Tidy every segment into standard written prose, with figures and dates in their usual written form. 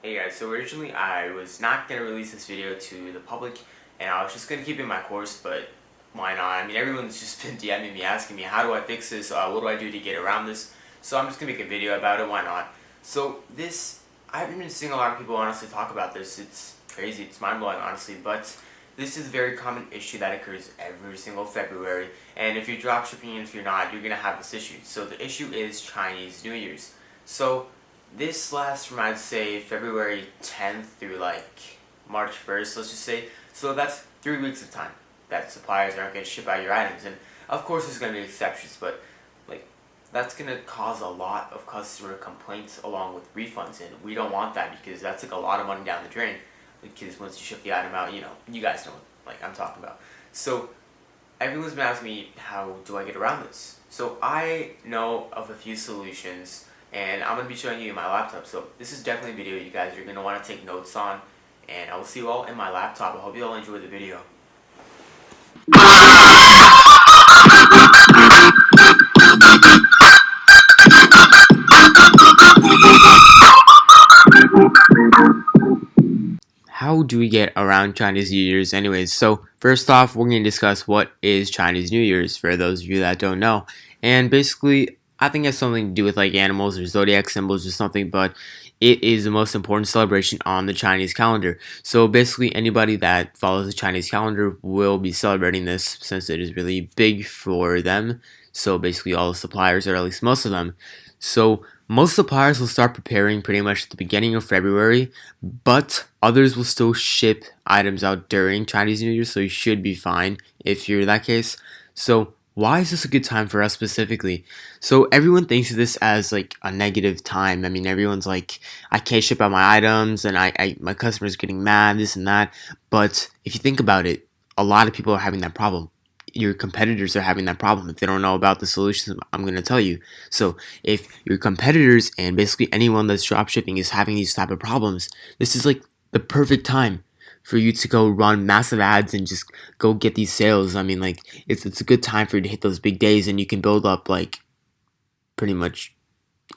Hey guys, so originally I was not going to release this video to the public and I was just going to keep it in my course, but why not? I mean, everyone's just been DMing me asking me, how do I fix this? What do I do to get around this? So I'm just going to make a video about it, why not? So I haven't been seeing a lot of people honestly talk about this. It's crazy, it's mind-blowing honestly, but this is a very common issue that occurs every single February, and if you're dropshipping and if you're not, you're going to have this issue. So the issue is Chinese New Year's. So this lasts from, I'd say, February 10th through like March 1st, let's just say. So that's 3 weeks of time that suppliers aren't going to ship out your items. And of course there's going to be exceptions, but like that's going to cause a lot of customer complaints along with refunds, and we don't want that because that's like a lot of money down the drain. Because once you ship the item out, you guys know what like I'm talking about. So everyone's been asking me, how do I get around this? So I know of a few solutions, and I'm going to be showing you in my laptop. So this is definitely a video you guys are going to want to take notes on, and I will see you all in my laptop. I hope you all enjoy the video. How do we get around Chinese New Year's anyways? So first off, we're going to discuss what is Chinese New Year's for those of you that don't know. And basically, I think it has something to do with like animals or zodiac symbols or something, but it is the most important celebration on the Chinese calendar. So basically, anybody that follows the Chinese calendar will be celebrating this since it is really big for them. So basically, all the suppliers, or at least most of them. So most suppliers will start preparing pretty much at the beginning of February, but others will still ship items out during Chinese New Year, so you should be fine if you're in that case. So why is this a good time for us specifically? So everyone thinks of this as like a negative time. I mean, everyone's like, I can't ship out my items, and my customers getting mad, this and that. But if you think about it, a lot of people are having that problem. Your competitors are having that problem. If they don't know about the solutions I'm going to tell you. So if your competitors and basically anyone that's dropshipping is having these type of problems, this is like the perfect time for you to go run massive ads and just go get these sales. I mean, like it's a good time for you to hit those big days, and you can build up like pretty much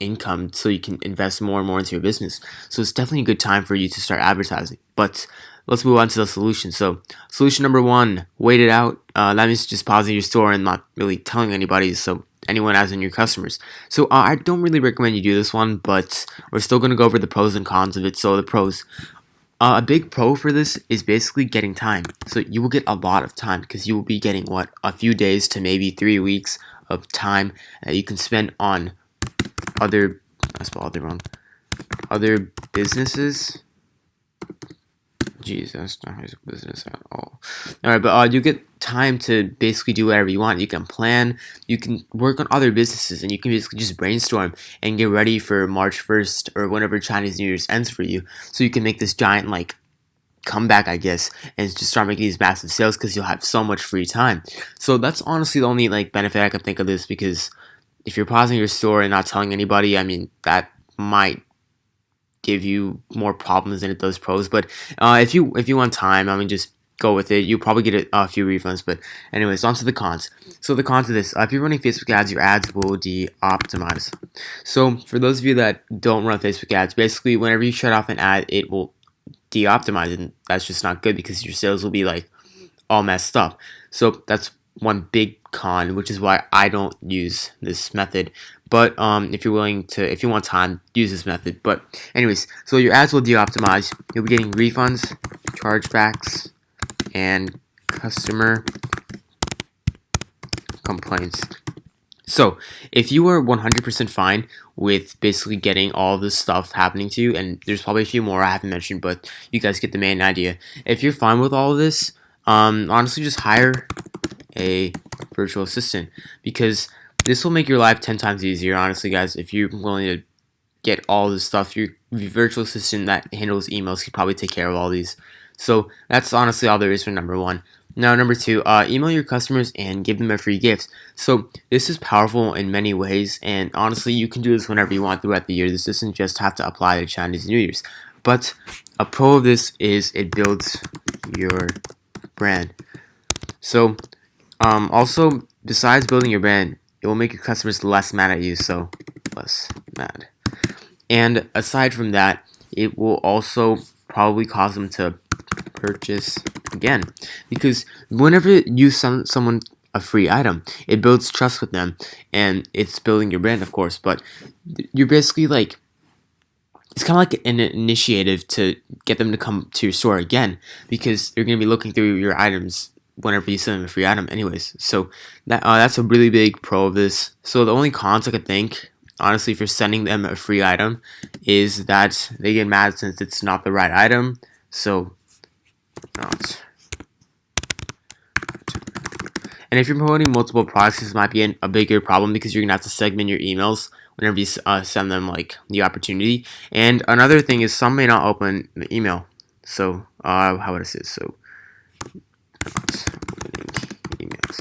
income so you can invest more and more into your business. So it's definitely a good time for you to start advertising. But let's move on to the solution. So solution number one, wait it out. That means just pausing your store and not really telling anybody, so anyone as in your customers. So I don't really recommend you do this one, but we're still going to go over the pros and cons of it. So the pros. A big pro for this is basically getting time. So you will get a lot of time because you will be getting a few days to maybe 3 weeks of time that you can spend on other, I spelled other wrong, other businesses. Jeez, that's not his business at all. Alright, but you get time to basically do whatever you want. You can plan, you can work on other businesses, and you can basically just brainstorm and get ready for March 1st or whenever Chinese New Year's ends for you. So you can make this giant, like, comeback, I guess, and just start making these massive sales because you'll have so much free time. So that's honestly the only, like, benefit I can think of this, because if you're pausing your store and not telling anybody, I mean, that might give you more problems than it does pros. But if you want time, I mean, just go with it. You'll probably get a few refunds. But anyways, on to the cons. So the cons of this, if you're running Facebook ads, your ads will de-optimize. So for those of you that don't run Facebook ads, basically whenever you shut off an ad, it will de-optimize, and that's just not good because your sales will be like all messed up. So that's one big con, which is why I don't use this method. But if you want time, use this method. But anyways, so your ads will de-optimize. You'll be getting refunds, chargebacks, and customer complaints. So if you are 100% fine with basically getting all this stuff happening to you, and there's probably a few more I haven't mentioned, but you guys get the main idea. If you're fine with all of this, honestly, just hire a virtual assistant, because this will make your life 10 times easier, honestly, guys. If you're willing to get all this stuff, your virtual assistant that handles emails can probably take care of all these. So that's honestly all there is for number one. Now, number two, email your customers and give them a free gift. So this is powerful in many ways, and honestly, you can do this whenever you want throughout the year. This doesn't just have to apply to Chinese New Year's. But a pro of this is it builds your brand. So also, besides building your brand, it will make your customers less mad at you, so less mad. And aside from that, it will also probably cause them to purchase again, because whenever you send someone a free item, it builds trust with them, and it's building your brand, of course. But you're basically like, it's kind of like an initiative to get them to come to your store again, because they're going to be looking through your items whenever you send them a free item anyways. So that's a really big pro of this. So the only cons I could think, honestly, for sending them a free item is that they get mad since it's not the right item. So not. And if you're promoting multiple products, this might be a bigger problem, because you're gonna have to segment your emails whenever you send them like the opportunity. And another thing is, some may not open the email. So how would I say this? So emails.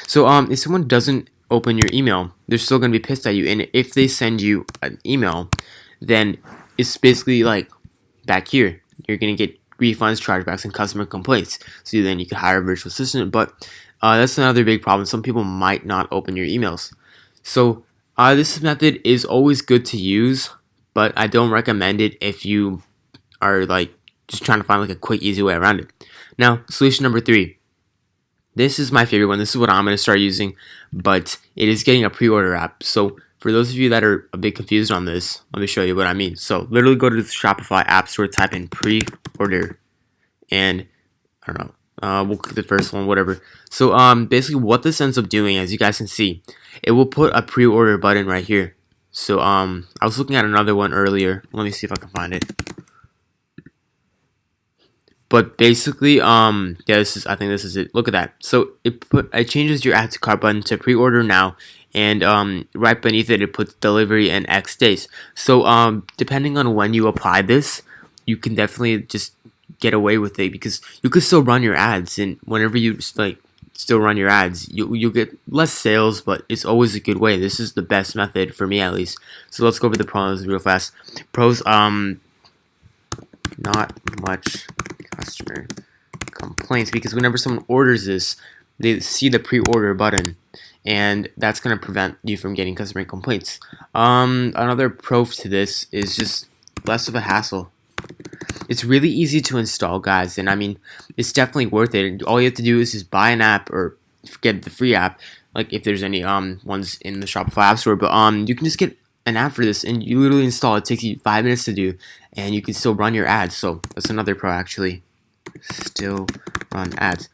So if someone doesn't open your email, they're still gonna be pissed at you. And if they send you an email, then it's basically like back here, you're gonna get refunds, chargebacks, and customer complaints. So then you could hire a virtual assistant, but that's another big problem. Some people might not open your emails. So this method is always good to use, but I don't recommend it if you are like just trying to find like a quick, easy way around it. Now, solution number 3. This is my favorite one. This is what I'm going to start using, but it is getting a pre-order app. So for those of you that are a bit confused on this, let me show you what I mean. So literally go to the Shopify App Store, type in pre-order, and I don't know. We'll click the first one, whatever. So basically what this ends up doing, as you guys can see, it will put a pre-order button right here. So I was looking at another one earlier. Let me see if I can find it. But basically, yeah, I think this is it. Look at that. So it changes your add to cart button to pre-order now, and right beneath it, it puts delivery in X days. So depending on when you apply this, you can definitely just get away with it, because you could still run your ads, and whenever you still run your ads, you'll get less sales, but it's always a good way. This is the best method for me, at least. So let's go over the pros real fast. Pros, not much customer complaints, because whenever someone orders this, they see the pre-order button, and that's going to prevent you from getting customer complaints. Another pro to this is just less of a hassle. It's really easy to install, guys, and I mean, it's definitely worth it. All you have to do is just buy an app, or get the free app, like if there's any ones in the Shopify App Store. But you can just get an app for this, and you literally install it. It takes you 5 minutes to do, and you can still run your ads. So that's another pro, actually. Still run ads.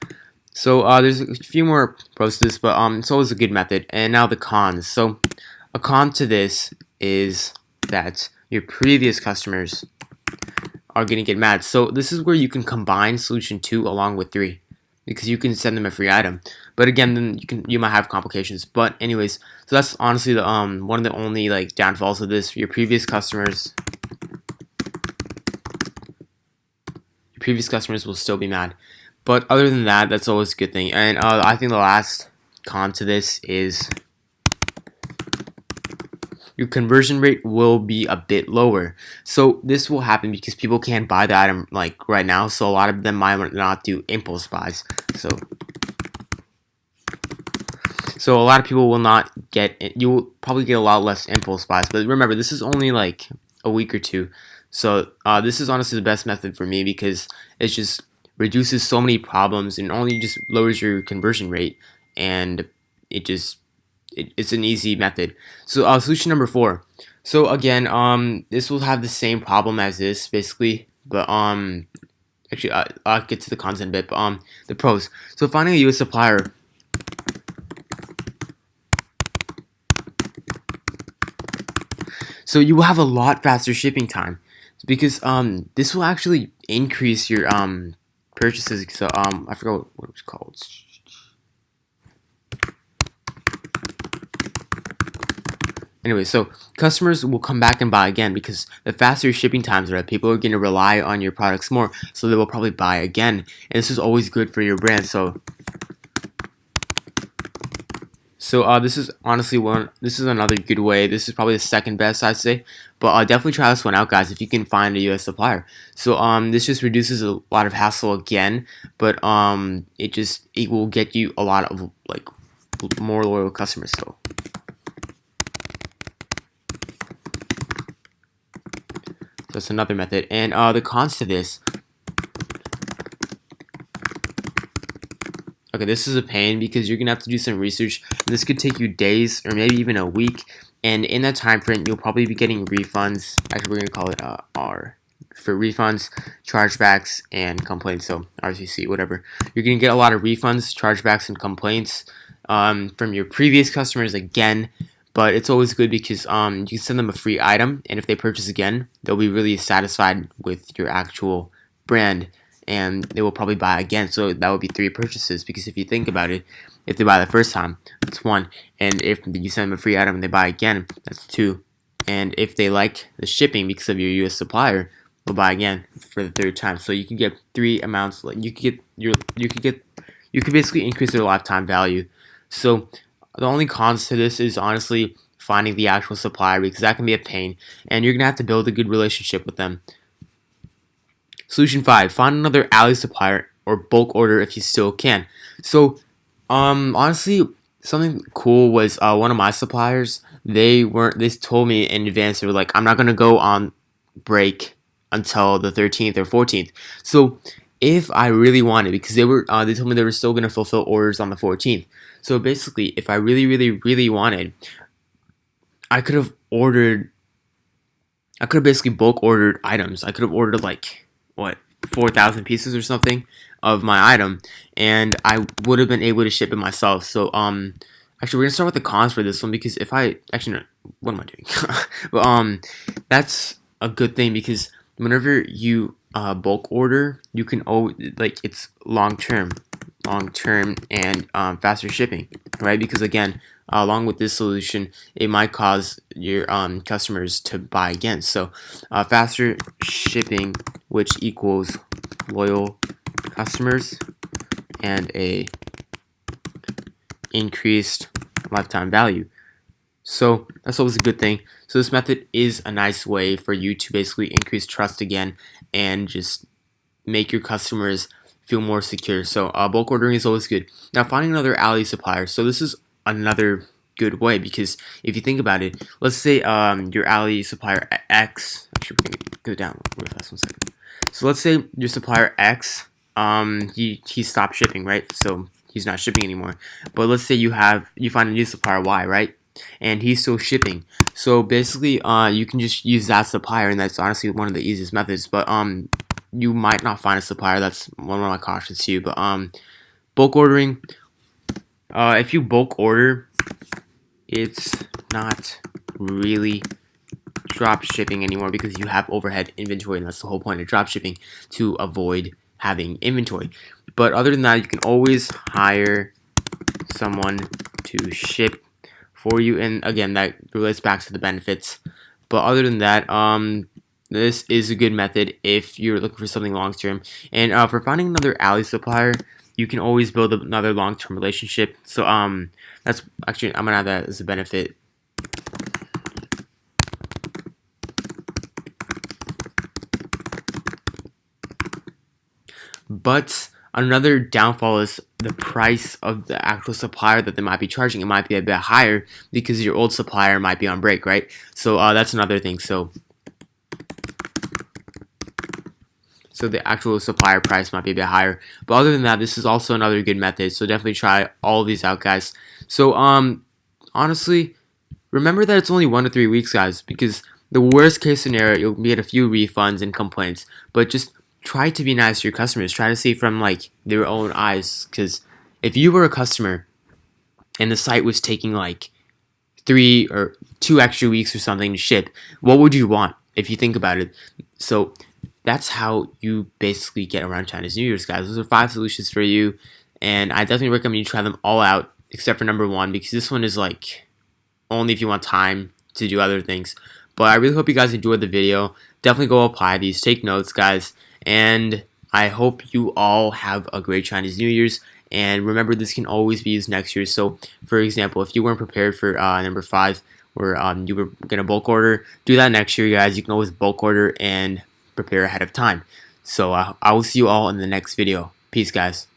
So there's a few more pros to this, but it's always a good method. And now the cons. So a con to this is that your previous customers are going to get mad. So this is where you can combine solution 2 along with 3, because you can send them a free item. But again, then you might have complications. But anyways, so that's honestly the one of the only like downfalls of this. Your previous customers will still be mad. But other than that, that's always a good thing. And I think the last con to this is your conversion rate will be a bit lower. So this will happen because people can't buy the item like right now, so a lot of them might not do impulse buys. So a lot of people will not get it. You will probably get a lot less impulse buys. But remember, this is only like a week or two. So this is honestly the best method for me, because it just reduces so many problems and only just lowers your conversion rate, and it's an easy method. So solution number 4. So again, this will have the same problem as this basically, but actually I'll get to the cons in a bit. But the pros. So finding a US supplier. So you will have a lot faster shipping time, because this will actually increase your purchases. So I forgot what it was called. Anyway, so customers will come back and buy again, because the faster shipping times are, people are going to rely on your products more, so they will probably buy again. And this is always good for your brand. So this is honestly this is another good way. This is probably the second best, I'd say. But definitely try this one out, guys, if you can find a US supplier. So this just reduces a lot of hassle again, but it will get you a lot of like more loyal customers. So that's another method. And the cons to this, okay, this is a pain because you're gonna have to do some research. This could take you days or maybe even a week, and in that time frame, you'll probably be getting refunds. Actually, we're gonna call it R for refunds, chargebacks, and complaints. So RCC, whatever. You're gonna get a lot of refunds, chargebacks, and complaints from your previous customers again. But it's always good because you can send them a free item, and if they purchase again, they'll be really satisfied with your actual brand, and they will probably buy again. So that would be 3 purchases, because if you think about it, if they buy the first time, that's 1, and if you send them a free item and they buy again, that's 2, and if they like the shipping because of your US supplier, they'll buy again for the 3rd time. So you can get 3 amounts. Like you could basically increase their lifetime value. So the only cons to this is honestly finding the actual supplier, because that can be a pain, and you're gonna have to build a good relationship with them. Solution 5: find another alley supplier or bulk order if you still can. So, honestly, something cool was one of my suppliers. They told me in advance. They were like, "I'm not gonna go on break until the 13th or 14th." So, if I really wanted, because they told me they were still gonna fulfill orders on the 14th. So basically, if I really, really, really wanted, I could have basically bulk ordered items. I could have ordered like, what, 4,000 pieces or something of my item, and I would have been able to ship it myself. So actually, we're gonna start with the cons for this one, because if I actually, no, what am I doing? But that's a good thing, because whenever you bulk order, you can like, it's long term and faster shipping, right? Because again, along with this solution, it might cause your customers to buy again. So faster shipping, which equals loyal customers and a increased lifetime value. So that's always a good thing. So this method is a nice way for you to basically increase trust again and just make your customers feel more secure. So bulk ordering is always good. Now, finding another alley supplier. So this is another good way, because if you think about it, let's say your alley supplier X. Actually, we're gonna go down real fast, 1 second. So let's say your supplier X, he stopped shipping, right? So he's not shipping anymore. But let's say you find a new supplier Y, right? And he's still shipping. So basically, you can just use that supplier, and that's honestly one of the easiest methods. But you might not find a supplier. That's one of my cautions to you. But bulk ordering, if you bulk order, it's not really drop shipping anymore, because you have overhead inventory, and that's the whole point of drop shipping, to avoid having inventory. But other than that, you can always hire someone to ship for you, and again, that relates back to the benefits. But other than that, this is a good method if you're looking for something long term. And for finding another alley supplier, you can always build another long term relationship. So that's actually, I'm gonna add that as a benefit. But another downfall is the price of the actual supplier that they might be charging. It might be a bit higher because your old supplier might be on break, right? So that's another thing. So the actual supplier price might be a bit higher. But other than that, this is also another good method. So definitely try all of these out, guys. So honestly, remember that it's only 1 to 3 weeks, guys, because the worst case scenario, you'll get a few refunds and complaints. But just try to be nice to your customers. Try to see from like their own eyes, because if you were a customer and the site was taking like 3 or 2 extra weeks or something to ship, what would you want if you think about it? So that's how you basically get around China's New Year's, guys. Those are 5 solutions for you, and I definitely recommend you try them all out, except for number 1, because this one is like only if you want time to do other things. But I really hope you guys enjoyed the video. Definitely go apply these. Take notes, guys. And I hope you all have a great Chinese New Year's. And remember, this can always be used next year. So, for example, if you weren't prepared for number 5, where you were going to bulk order, do that next year, guys. You can always bulk order and prepare ahead of time. So, I will see you all in the next video. Peace, guys.